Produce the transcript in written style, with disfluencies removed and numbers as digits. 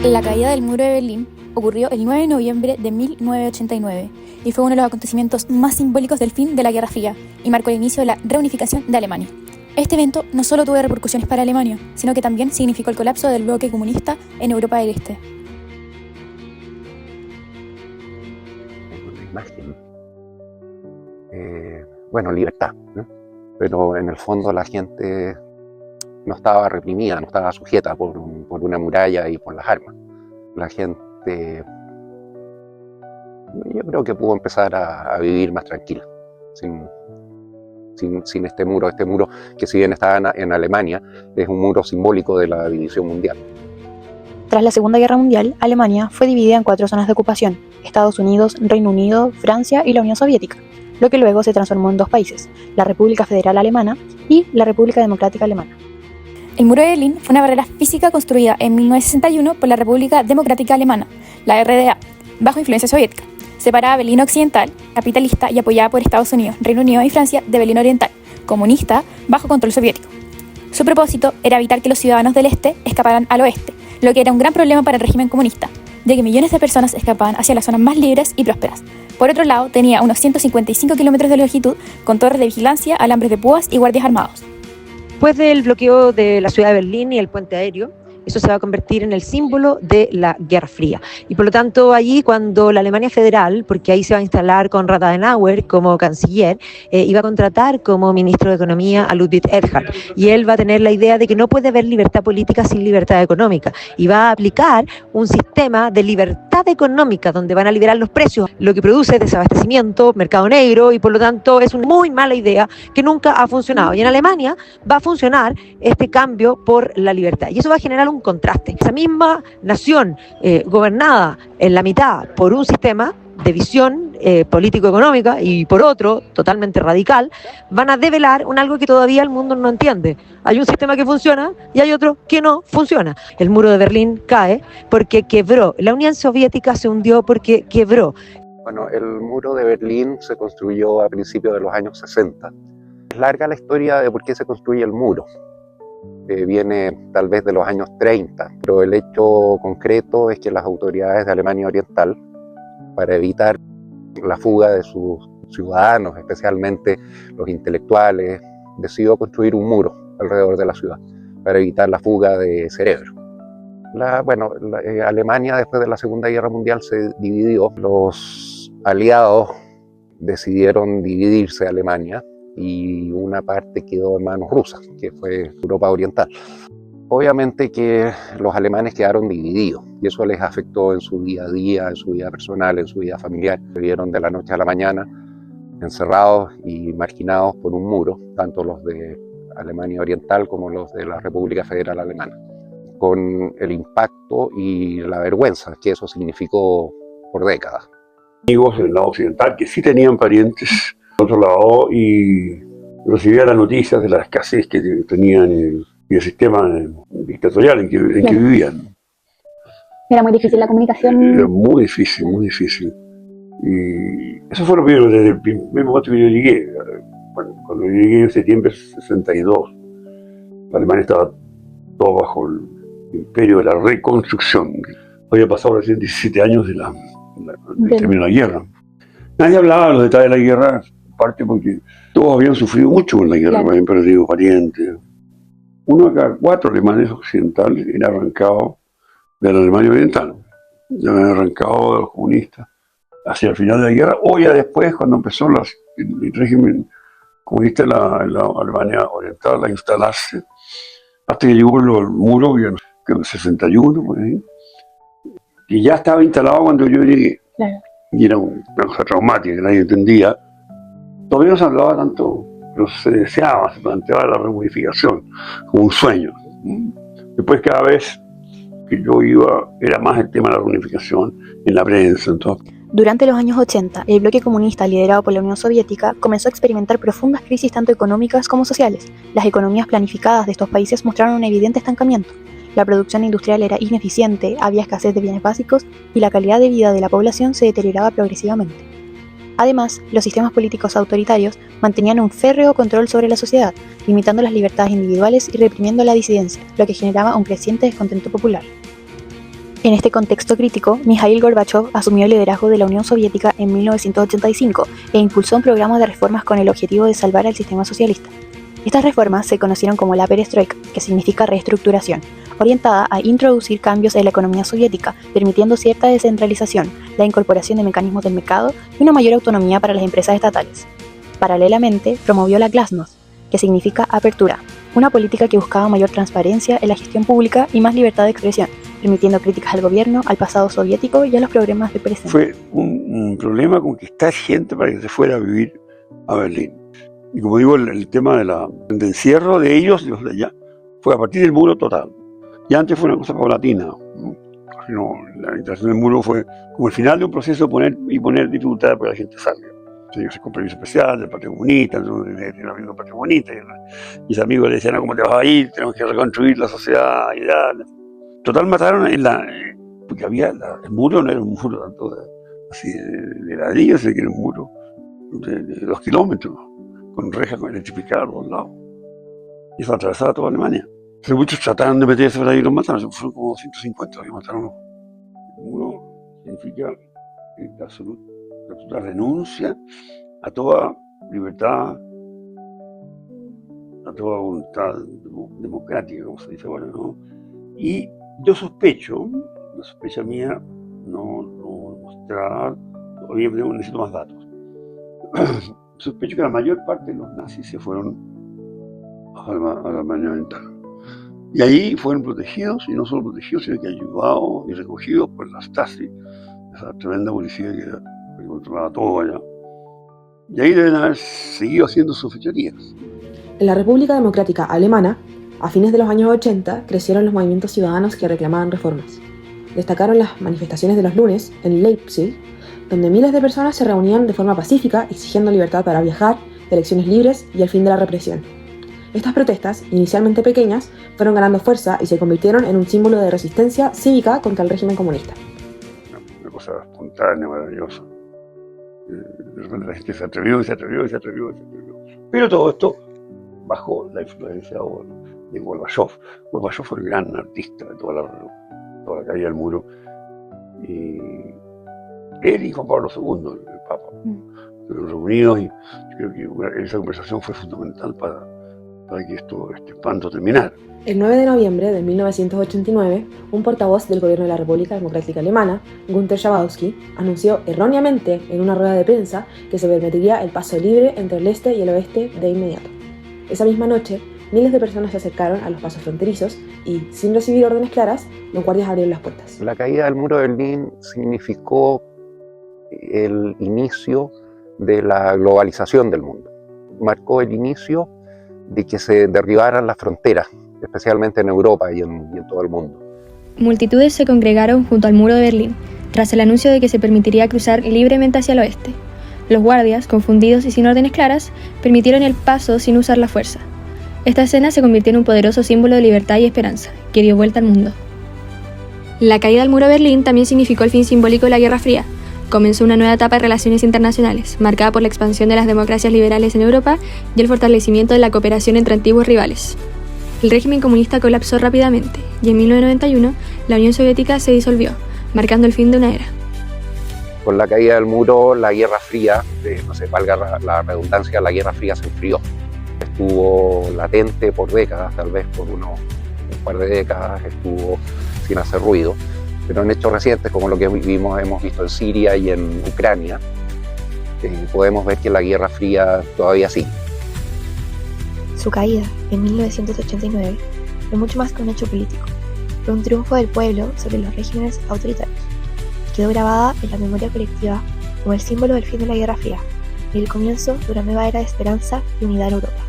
La caída del muro de Berlín ocurrió el 9 de noviembre de 1989 y fue uno de los acontecimientos más simbólicos del fin de la Guerra Fría y marcó el inicio de la reunificación de Alemania. Este evento no solo tuvo repercusiones para Alemania, sino que también significó el colapso del bloque comunista en Europa del Este. En una imagen, libertad, ¿no? Pero en el fondo la gente no estaba reprimida, no estaba sujeta por una muralla y por las armas. La gente, yo creo que pudo empezar a vivir más tranquila, sin este muro que, si bien estaba en Alemania, es un muro simbólico de la división mundial. Tras la Segunda Guerra Mundial, Alemania fue dividida en 4 zonas de ocupación: Estados Unidos, Reino Unido, Francia y la Unión Soviética, lo que luego se transformó en 2 países, la República Federal Alemana y la República Democrática Alemana. El muro de Berlín fue una barrera física construida en 1961 por la República Democrática Alemana, la RDA, bajo influencia soviética. Separaba Berlín Occidental, capitalista y apoyada por Estados Unidos, Reino Unido y Francia, de Berlín Oriental, comunista, bajo control soviético. Su propósito era evitar que los ciudadanos del este escaparan al oeste, lo que era un gran problema para el régimen comunista, ya que millones de personas escapaban hacia las zonas más libres y prósperas. Por otro lado, tenía unos 155 kilómetros de longitud, con torres de vigilancia, alambres de púas y guardias armados. Después del bloqueo de la ciudad de Berlín y el puente aéreo, eso se va a convertir en el símbolo de la Guerra Fría. Y por lo tanto, allí cuando la Alemania Federal, porque ahí se va a instalar Konrad Adenauer como canciller, iba a contratar como ministro de Economía a Ludwig Erhard. Y él va a tener la idea de que no puede haber libertad política sin libertad económica. Y va a aplicar un sistema de libertad económica donde van a liberar los precios, lo que produce desabastecimiento, mercado negro, y por lo tanto es una muy mala idea que nunca ha funcionado. Y en Alemania va a funcionar este cambio por la libertad. Y eso va a generar un contraste. Esa misma nación gobernada en la mitad por un sistema de visión político-económica y por otro, totalmente radical, van a develar algo que todavía el mundo no entiende. Hay un sistema que funciona y hay otro que no funciona. El muro de Berlín cae porque quebró. La Unión Soviética se hundió porque quebró. Bueno, el muro de Berlín se construyó a principios de los años 60. Es larga la historia de por qué se construye el muro. Viene tal vez de los años 30, pero el hecho concreto es que las autoridades de Alemania Oriental, para evitar la fuga de sus ciudadanos, especialmente los intelectuales, decidió construir un muro alrededor de la ciudad para evitar la fuga de cerebro. Alemania, después de la Segunda Guerra Mundial, se dividió. Los aliados decidieron dividirse Alemania y una parte quedó en manos rusas, que fue Europa Oriental. Obviamente que los alemanes quedaron divididos y eso les afectó en su día a día, en su vida personal, en su vida familiar. Se vieron de la noche a la mañana encerrados y marginados por un muro, tanto los de Alemania Oriental como los de la República Federal Alemana, con el impacto y la vergüenza que eso significó por décadas. Amigos del lado occidental que sí tenían parientes por otro lado y recibía las noticias de la escasez que tenían y el sistema dictatorial en que vivían. Era muy difícil la comunicación. Era muy difícil, muy difícil. Y eso fue lo primero, desde el primer momento que yo llegué. Cuando yo llegué en septiembre de 62, Alemania estaba todo bajo el imperio de la reconstrucción. Había pasado recién 17 años del término de la guerra. Nadie hablaba de los detalles de la guerra, en parte porque todos habían sufrido mucho con la guerra, Claro. habían perdido parientes. 1 de cada 4 alemanes occidentales era arrancado de la Alemania Oriental. Ya habían arrancado de los comunistas hacia el final de la guerra, o ya después, cuando empezó el régimen comunista en la Alemania Oriental a instalarse, hasta que llegó el muro, que en el 61, por ahí, que ya estaba instalado cuando yo llegué. Claro. Y era una cosa traumática que nadie entendía. Todavía no se hablaba tanto, pero se deseaba, se planteaba la reunificación como un sueño. Después, cada vez que yo iba, era más el tema de la reunificación en la prensa. Entonces. Durante los años 80, el bloque comunista liderado por la Unión Soviética comenzó a experimentar profundas crisis tanto económicas como sociales. Las economías planificadas de estos países mostraron un evidente estancamiento. La producción industrial era ineficiente, había escasez de bienes básicos y la calidad de vida de la población se deterioraba progresivamente. Además, los sistemas políticos autoritarios mantenían un férreo control sobre la sociedad, limitando las libertades individuales y reprimiendo la disidencia, lo que generaba un creciente descontento popular. En este contexto crítico, Mikhail Gorbachov asumió el liderazgo de la Unión Soviética en 1985 e impulsó un programa de reformas con el objetivo de salvar al sistema socialista. Estas reformas se conocieron como la perestroika, que significa reestructuración, orientada a introducir cambios en la economía soviética, permitiendo cierta descentralización, la incorporación de mecanismos del mercado y una mayor autonomía para las empresas estatales. Paralelamente, promovió la glasnost, que significa apertura, una política que buscaba mayor transparencia en la gestión pública y más libertad de expresión, permitiendo críticas al gobierno, al pasado soviético y a los problemas del presente. Fue un problema conquistar gente para que se fuera a vivir a Berlín. Y como digo, el tema del encierro de ellos y los de allá fue a partir del muro total. Y antes fue una cosa paulatina. No, la instalación del muro fue como el final de un proceso de poner dificultades para que la gente salga. Entonces, con permiso especial del Partido Comunista, el amigo del Partido Comunista, y mis amigos le decían, ¿cómo te vas a ir? Tenemos que reconstruir la sociedad. Y ya. Total, mataron porque había el muro, no era un muro tanto así de ladrillo, sino que era un muro de 2 kilómetros, con rejas electrificadas por los lados. Y eso atravesaba toda Alemania. Pero muchos trataron de meterse por ahí y los mataron, fueron como 150 los que mataron. El muro significa la absoluta renuncia a toda libertad, a toda voluntad democrática, como se dice ahora, ¿no? Y yo sospecho, la sospecha mía no mostrará, todavía necesito más datos. Sospecho que la mayor parte de los nazis se fueron a la Alemania Oriental. Y ahí fueron protegidos, y no solo protegidos, sino que ayudados y recogidos por la Stasi, esa tremenda policía que controlaba todo allá. Y ahí deben haber seguido haciendo sus fechorías. En la República Democrática Alemana, a fines de los años 80, crecieron los movimientos ciudadanos que reclamaban reformas. Destacaron las manifestaciones de los lunes en Leipzig, donde miles de personas se reunían de forma pacífica exigiendo libertad para viajar, elecciones libres y el fin de la represión. Estas protestas, inicialmente pequeñas, fueron ganando fuerza y se convirtieron en un símbolo de resistencia cívica contra el régimen comunista. Una cosa espontánea, maravillosa. De repente la gente se atrevió. Pero todo esto bajo la influencia de Gorbachov. Gorbachov fue el gran artista de toda la caída del muro. Y él y Juan Pablo II, el Papa, fueron reunidos, y yo creo que esa conversación fue fundamental para que este espanto terminara. El 9 de noviembre de 1989, un portavoz del gobierno de la República Democrática Alemana, Günter Schabowski, anunció erróneamente en una rueda de prensa que se permitiría el paso libre entre el este y el oeste de inmediato. Esa misma noche, miles de personas se acercaron a los pasos fronterizos y, sin recibir órdenes claras, los guardias abrieron las puertas. La caída del muro de Berlín significó el inicio de la globalización del mundo. Marcó el inicio de que se derribaran las fronteras, especialmente en Europa y en todo el mundo. Multitudes se congregaron junto al muro de Berlín, tras el anuncio de que se permitiría cruzar libremente hacia el oeste. Los guardias, confundidos y sin órdenes claras, permitieron el paso sin usar la fuerza. Esta escena se convirtió en un poderoso símbolo de libertad y esperanza, que dio vuelta al mundo. La caída del muro de Berlín también significó el fin simbólico de la Guerra Fría. Comenzó una nueva etapa de relaciones internacionales, marcada por la expansión de las democracias liberales en Europa y el fortalecimiento de la cooperación entre antiguos rivales. El régimen comunista colapsó rápidamente y en 1991 la Unión Soviética se disolvió, marcando el fin de una era. Con la caída del muro, la Guerra Fría, valga la redundancia, la Guerra Fría se enfrió. Estuvo latente por décadas, tal vez por un par de décadas, estuvo sin hacer ruido. Pero en hechos recientes, como lo que hemos visto en Siria y en Ucrania, podemos ver que la Guerra Fría todavía sigue. Su caída, en 1989, fue mucho más que un hecho político. Fue un triunfo del pueblo sobre los regímenes autoritarios. Quedó grabada en la memoria colectiva como el símbolo del fin de la Guerra Fría y el comienzo de una nueva era de esperanza y unidad en Europa.